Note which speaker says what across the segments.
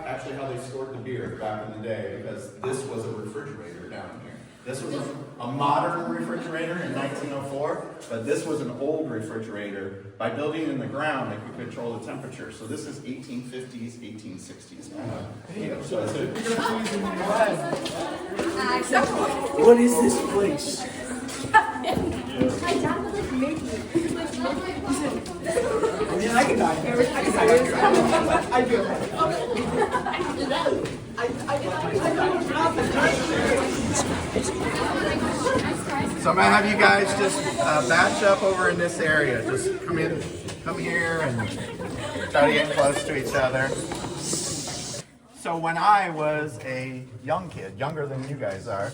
Speaker 1: actually how they stored the beer back in the day, because this was a refrigerator down here. This was a modern refrigerator in 1904, but this was an old refrigerator. By building in the ground, they could control the temperature. So this is 1850s, 1860s.
Speaker 2: What is this place? I can die here. I do.
Speaker 1: So I'm gonna have you guys just batch up over in this area. Just come here and try to get close to each other. So when I was a young kid, younger than you guys are,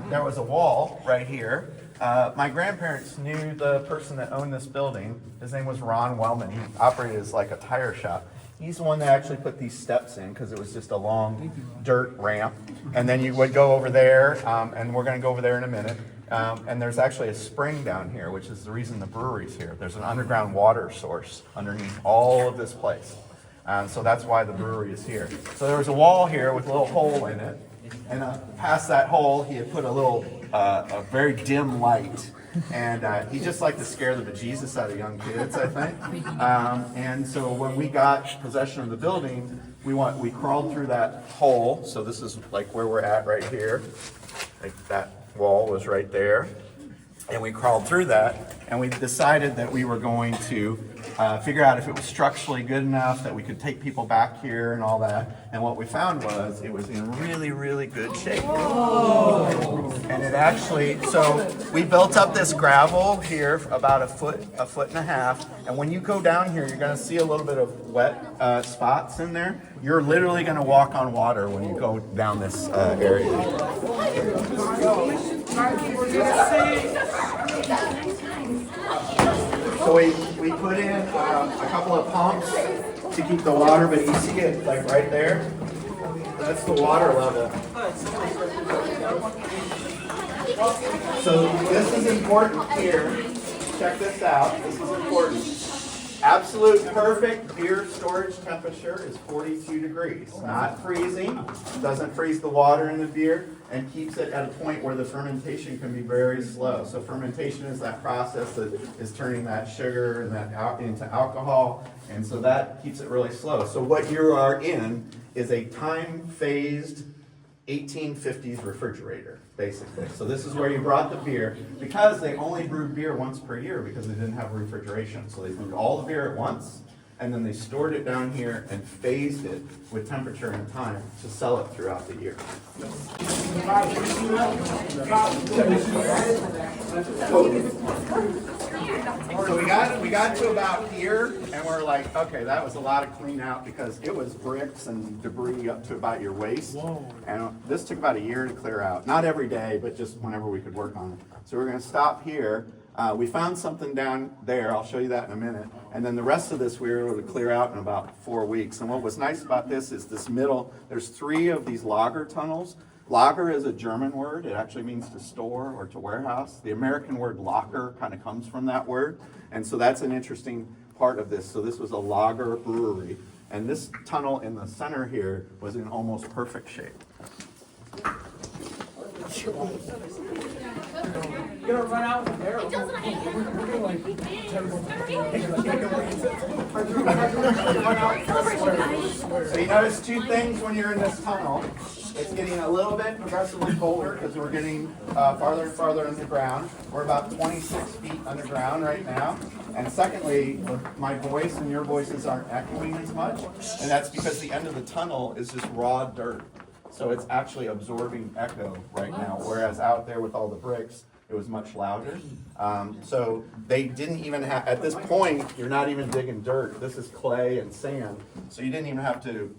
Speaker 1: there was a wall right here. My grandparents knew the person that owned this building. His name was Ron Wellman. He operated as like a tire shop. He's the one that actually put these steps in because it was just a long dirt ramp. And then you would go over there, and we're going to go over there in a minute. And there's actually a spring down here, which is the reason the brewery's here. There's an underground water source underneath all of this place. So that's why the brewery is here. So there was a wall here with a little hole in it. And past that hole, he had put a little, a very dim light. And he just liked to scare the bejesus out of young kids, I think. And so when we got possession of the building, we crawled through that hole. So this is like where we're at right here. Like that wall was right there. And we crawled through that, and we decided that we were going to figure out if it was structurally good enough that we could take people back here and all that. And what we found was it was in really, really good shape. Whoa. And it actually, so we built up this gravel here about a foot and a half. And when you go down here, you're going to see a little bit of wet spots in there. You're literally going to walk on water when you go down this area. So we put in a couple of pumps to keep the water, but you see it like right there? That's the water level. So this is important here. Check this out. This is important. Absolute perfect beer storage temperature is 42 degrees. Not freezing, doesn't freeze the water in the beer, and keeps it at a point where the fermentation can be very slow. So fermentation is that process that is turning that sugar and that out into alcohol, and so that keeps it really slow. So what you are in is a time-phased 1850s refrigerator, basically. So this is where you brought the beer, because they only brewed beer once per year because they didn't have refrigeration. So they brewed all the beer at once, and then they stored it down here and phased it with temperature and time to sell it throughout the year. So we got to about here, and we're like, okay, that was a lot of clean out because it was bricks and debris up to about your waist. And this took about a year to clear out. Not every day, but just whenever we could work on it. So we're going to stop here. We found something down there. I'll show you that in a minute. And then the rest of this we were able to clear out in about 4 weeks. And what was nice about this is this middle, there's 3 of these lager tunnels. Lager is a German word. It actually means to store or to warehouse. The American word locker kind of comes from that word. And so that's an interesting part of this. So this was a lager brewery. And this tunnel in the center here was in almost perfect shape.
Speaker 2: You're gonna run out from there. We're gonna like
Speaker 1: So you notice 2 things when you're in this tunnel. It's getting a little bit progressively colder because we're getting farther and farther underground. We're about 26 feet underground right now. And secondly, my voice and your voices aren't echoing as much. And that's because the end of the tunnel is just raw dirt. So it's actually absorbing echo right now, whereas out there with all the bricks, it was much louder. So they didn't even have, at this point, you're not even digging dirt. This is clay and sand. So you didn't even have to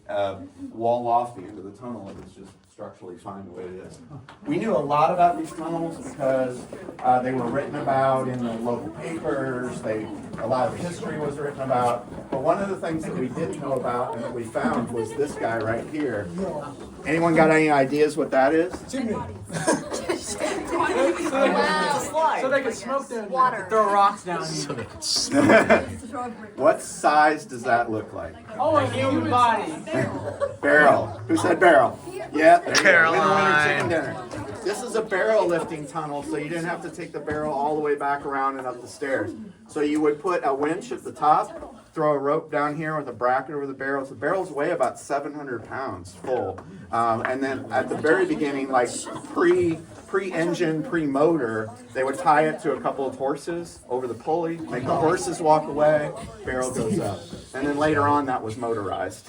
Speaker 1: wall off the end of the tunnel. It was just structurally fine the way it is. We knew a lot about these tunnels because they were written about in the local papers. A lot of history was written about. But one of the things that we didn't know about and that we found was this guy right here. Anyone got any ideas what that is?
Speaker 2: So they can smoke down
Speaker 3: Water.
Speaker 2: Throw rocks down here.
Speaker 1: What size does that look like?
Speaker 2: Oh, a human body.
Speaker 1: Barrel. Who said barrel? Yeah, there you go.
Speaker 4: Caroline.
Speaker 1: Winner, chicken dinner. This is a barrel lifting tunnel, so you didn't have to take the barrel all the way back around and up the stairs. So you would put a winch at the top, throw a rope down here with a bracket over the barrels. The barrels weigh about 700 pounds full. And then at the very beginning, like pre-engine, pre-motor, they would tie it to a couple of horses over the pulley, make the horses walk away, barrel goes up. And then later on, that was motorized.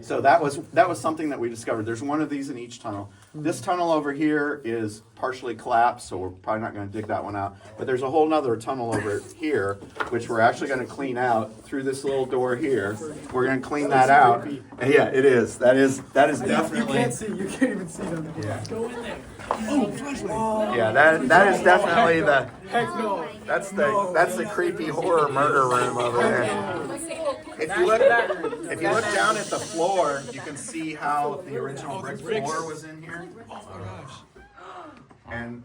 Speaker 1: So that was something that we discovered. There's one of these in each tunnel. This tunnel over here is partially collapsed, so we're probably not going to dig that one out. But there's a whole nother tunnel over here, which we're actually going to clean out through this little door here. We're going to clean that out. And yeah, it is. That is definitely.
Speaker 2: You can't see. You can't even see them.
Speaker 1: Yeah.
Speaker 2: Go in there.
Speaker 1: Yeah, that is definitely the.
Speaker 2: Heck no.
Speaker 1: That's the creepy horror murder room over there. If you look down at the floor, you can see how the original brick floor was in here.
Speaker 4: Oh my gosh.
Speaker 1: And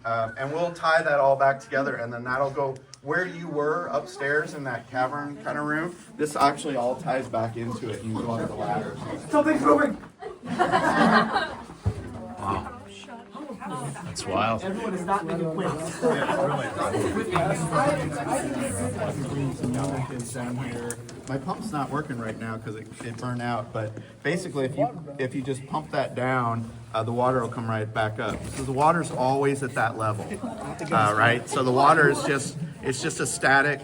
Speaker 1: we'll tie that all back together, and then that'll go where you were upstairs in that cavern kind of room. This actually all ties back into it. You can go up the ladder.
Speaker 2: Something's moving.
Speaker 4: Wow. That's wild.
Speaker 2: Everyone is not making plans.
Speaker 1: My pump's not working right now because it burned out, but basically if you just pump that down, the water will come right back up. So the water's always at that level, right? So the water is just a static,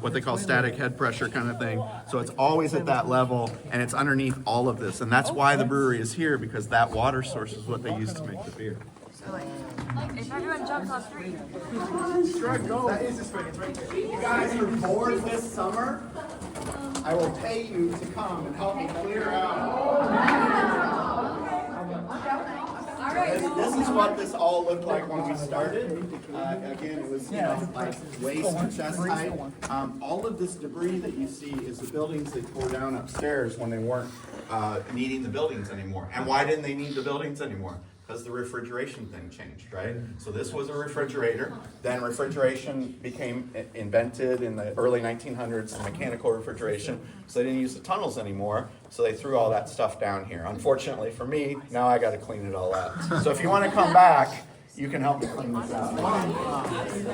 Speaker 1: what they call static head pressure kind of thing. So it's always at that level, and it's underneath all of this. And that's why the brewery is here, because that water source is what they use to make the beer.
Speaker 3: If everyone jumps off three.
Speaker 2: That is the spring. It's right there.
Speaker 1: You guys are bored this summer, I will pay you to come and help me clear out. This is what this all looked like when we started. Again, it was like waist to chest height. All of this debris that you see is the buildings they tore down upstairs when they weren't needing the buildings anymore. And why didn't they need the buildings anymore? Because the refrigeration thing changed, right? So this was a refrigerator. Then refrigeration became invented in the early 1900s, mechanical refrigeration. So they didn't use the tunnels anymore. So they threw all that stuff down here. Unfortunately for me, now I got to clean it all out. So if you want to come back, you can help me clean this out. That is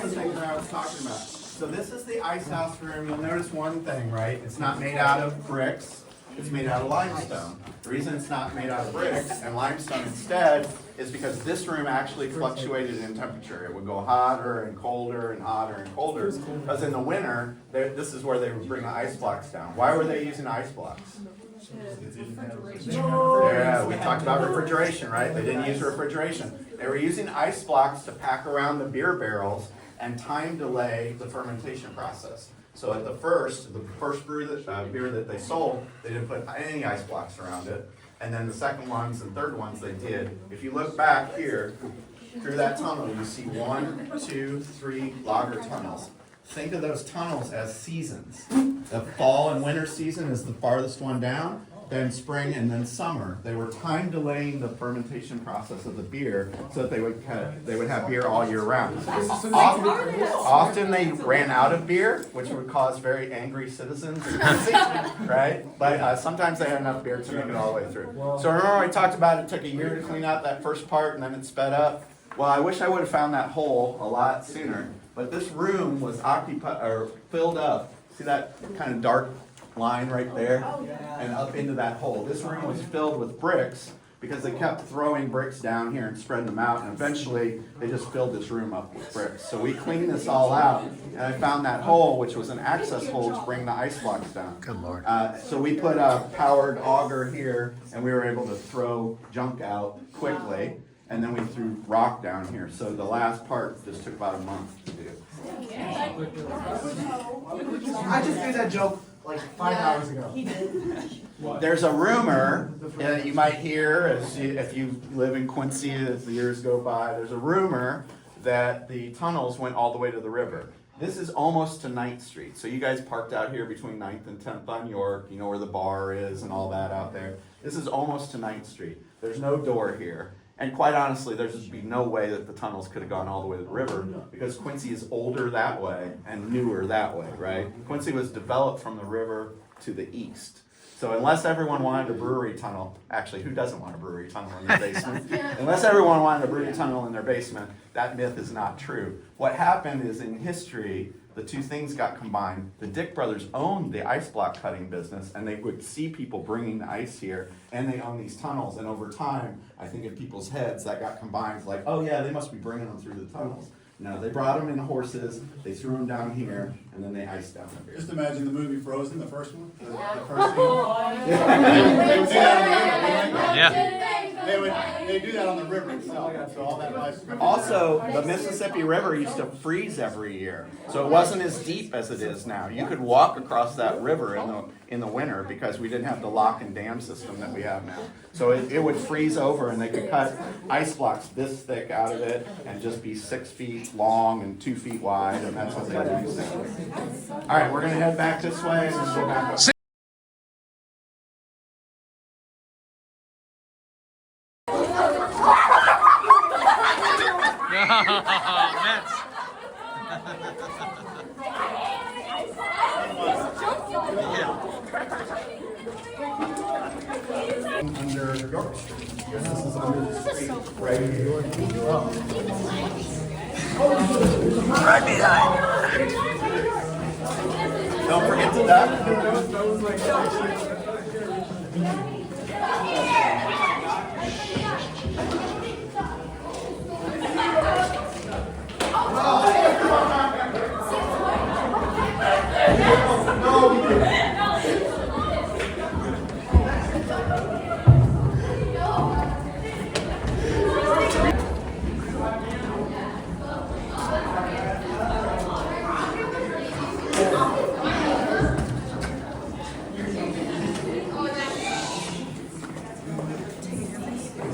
Speaker 1: the thing that I was talking about. So this is the ice house room. You'll notice one thing, right? It's not made out of bricks. It's made out of limestone. The reason it's not made out of bricks and limestone instead is because this room actually fluctuated in temperature. It would go hotter and colder and hotter and colder. Because in the winter, this is where they would bring the ice blocks down. Why were they using ice blocks? Yeah, we talked about refrigeration, right? They didn't use refrigeration. They were using ice blocks to pack around the beer barrels and time delay the fermentation process. So at the first beer that they sold, they didn't put any ice blocks around it. And then the second ones and third ones they did. If you look back here, through that tunnel, you see 1, 2, 3 lager tunnels. Think of those tunnels as seasons. The fall and winter season is the farthest one down, then spring and then summer. They were time delaying the fermentation process of the beer so that they would have beer all year round. Often they ran out of beer, which would cause very angry citizens, right? But sometimes they had enough beer to make it all the way through. So remember we talked about it took a year to clean out that first part and then it sped up? Well, I wish I would have found that hole a lot sooner. But this room was filled up. See that kind of dark line right there? And up into that hole. This room was filled with bricks because they kept throwing bricks down here and spreading them out. And eventually, they just filled this room up with bricks. So we cleaned this all out. And I found that hole, which was an access hole to bring the ice blocks down.
Speaker 4: Good Lord.
Speaker 1: So we put a powered auger here, and we were able to throw junk out quickly. And then we threw rock down here. So the last part just took about a month to do.
Speaker 2: I just made that joke like 5 hours ago.
Speaker 1: There's a rumor that you might hear if you live in Quincy as the years go by. There's a rumor that the tunnels went all the way to the river. This is almost to 9th Street. So you guys parked out here between 9th and 10th on York. You know where the bar is and all that out there. This is almost to 9th Street. There's no door here. And quite honestly, there's just be no way that the tunnels could have gone all the way to the river because Quincy is older that way and newer that way, right? Quincy was developed from the river to the east. So unless everyone wanted a brewery tunnel, actually, who doesn't want a brewery tunnel in their basement? Unless everyone wanted a brewery tunnel in their basement, that myth is not true. What happened is in history, the two things got combined. The Dick brothers owned the ice block cutting business, and they would see people bringing the ice here, and they owned these tunnels. And over time, I think in people's heads, that got combined. Like, oh yeah, they must be bringing them through the tunnels. No, they brought them in horses, they threw them down here, and then they iced down here.
Speaker 5: Just imagine the movie Frozen, the first one. The first scene. They would do that on the river.
Speaker 4: Yeah.
Speaker 5: They do that on the river itself. So all that ice.
Speaker 1: Also, the Mississippi River used to freeze every year, so it wasn't as deep as it is now. You could walk across that river in the winter because we didn't have the lock and dam system that we have now. So it would freeze over, and they could cut ice blocks this thick out of it and just be 6 feet long and 2 feet wide, and that's what they would use. All right, we're gonna head back this way and then go back up.
Speaker 4: Mets.
Speaker 1: Under York Street. This is under the street right here. Right behind. Don't forget to duck.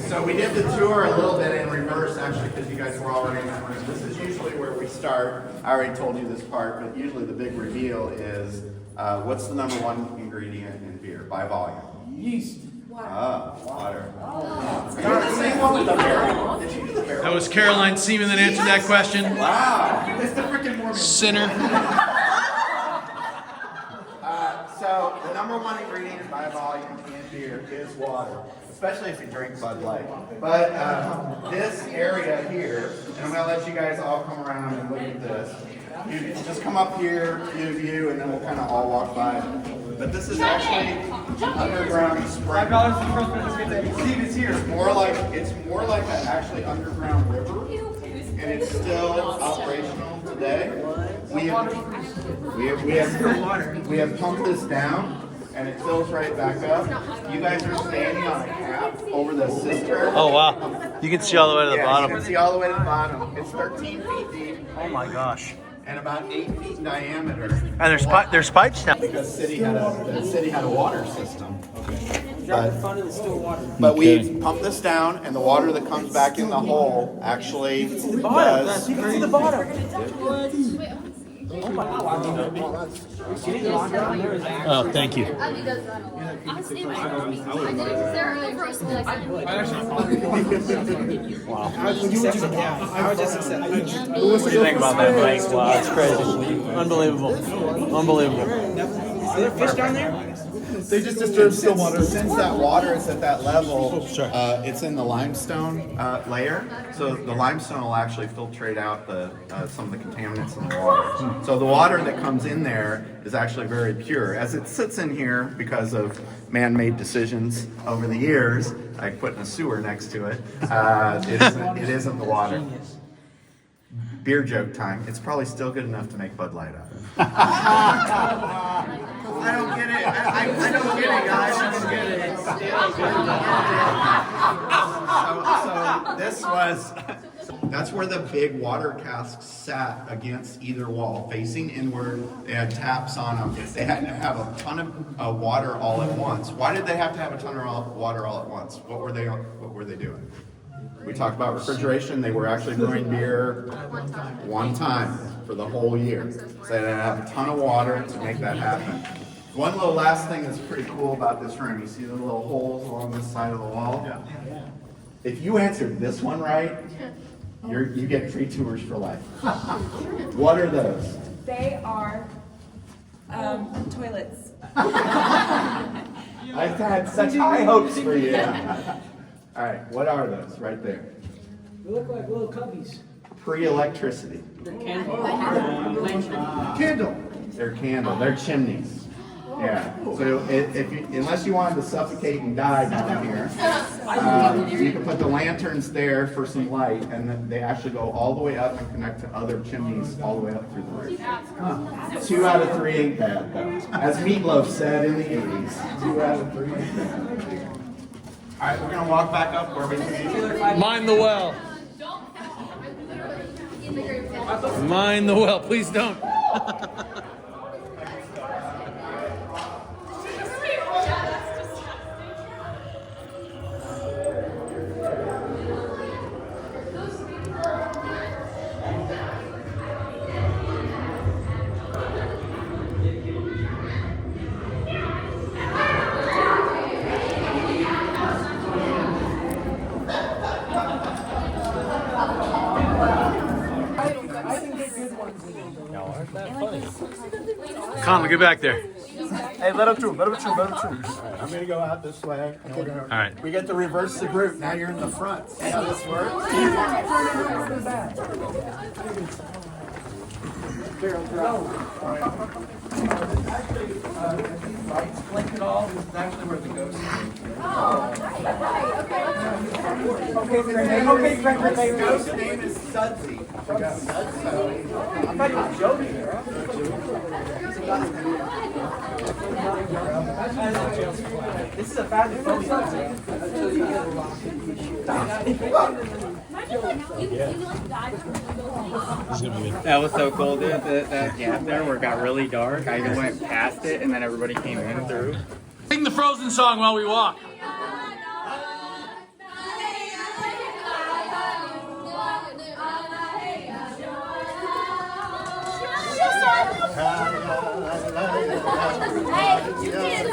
Speaker 1: So we did the tour a little bit in reverse, actually, because you guys were already in that room. This is usually where we start. I already told you this part, but usually the big reveal is what's the number one ingredient in beer by volume?
Speaker 2: Yeast.
Speaker 1: Water. Same one with the barrel. Did you do the barrel?
Speaker 4: That was Caroline Seaman that answered that question.
Speaker 1: Wow, it's the freaking Mormon.
Speaker 4: Sinner.
Speaker 1: So the number one ingredient by volume in beer is water, especially if you drink Bud Light. But this area here, and I'm going to let you guys all come around and look at this. You just come up here, view, and then we'll kind of all walk by. But this is actually underground spring.
Speaker 2: $5 for the first person to get to see this here.
Speaker 1: It's more like an actually underground river, and it's still operational today. We have pumped this down, and it fills right back up. You guys are standing on a cap over the cistern.
Speaker 4: Oh wow. You can see all the way to the
Speaker 1: Yeah,
Speaker 4: bottom.
Speaker 1: you can see all the way to the bottom. It's 13 feet deep
Speaker 4: Oh my gosh.
Speaker 1: and about 8 feet in diameter.
Speaker 4: And there's pipes now.
Speaker 1: Because the city had a water system.
Speaker 2: Drop the fun of the still water.
Speaker 1: But we pump this down, and the water that comes back in the hole actually does.
Speaker 2: You can see the bottom.
Speaker 4: Oh, thank you.
Speaker 2: I was just accepting.
Speaker 4: What do you think about that, Mike? Wow, it's crazy. Unbelievable. Unbelievable.
Speaker 2: Is there fish down there?
Speaker 1: They just disturb still water. Since that water is at that level, it's in the limestone layer. So the limestone will actually filtrate out some of the contaminants in the water. So the water that comes in there is actually very pure. As it sits in here because of man-made decisions over the years, like putting a sewer next to it, it isn't the water. Beer joke time. It's probably still good enough to make Bud Light out of. I don't get it. I don't get it, guys. I don't get it. It's still good. So this was. That's where the big water casks sat against either wall, facing inward. They had taps on them. They had to have a ton of water all at once. Why did they have to have a ton of water all at once? What were they doing? We talked about refrigeration. They were actually brewing beer one time for the whole year. So they had to have a ton of water to make that happen. One little last thing that's pretty cool about this room, you see the little holes along this side of the wall? Yeah. If you answered this one right, you get free tours for life. What are those?
Speaker 3: They are toilets.
Speaker 1: I had such high hopes for you. All right, what are those right there?
Speaker 2: They look like little cubbies.
Speaker 1: Pre-electricity.
Speaker 2: Candle.
Speaker 1: They're candle. They're chimneys. Yeah. So unless you wanted to suffocate and die down here, you can put the lanterns there for some light, and then they actually go all the way up and connect to other chimneys all the way up through the roof. 2 out of 3 ain't bad, though. As Meatloaf said in the 80s, 2 out of 3 ain't bad. All right, we're gonna walk back up where we came.
Speaker 4: Mind the well. Mind the well. Please don't. Conley, get back there.
Speaker 2: Hey, let him through. Let him through. Let him through.
Speaker 1: I'm gonna go out this way. And we're gonna,
Speaker 4: All right.
Speaker 1: We get to reverse the group. Now you're in the front. See how this works?
Speaker 2: Lights blink at all. This is actually where the ghost is. Okay, Frank.
Speaker 1: His ghost name is Sudsy.
Speaker 2: I thought you were joking. This is a bad
Speaker 6: That was so cool, dude. That gap there where it got really dark. I even went past it and then everybody came in through.
Speaker 4: Sing the Frozen song while we walk.
Speaker 3: Hey, you kids.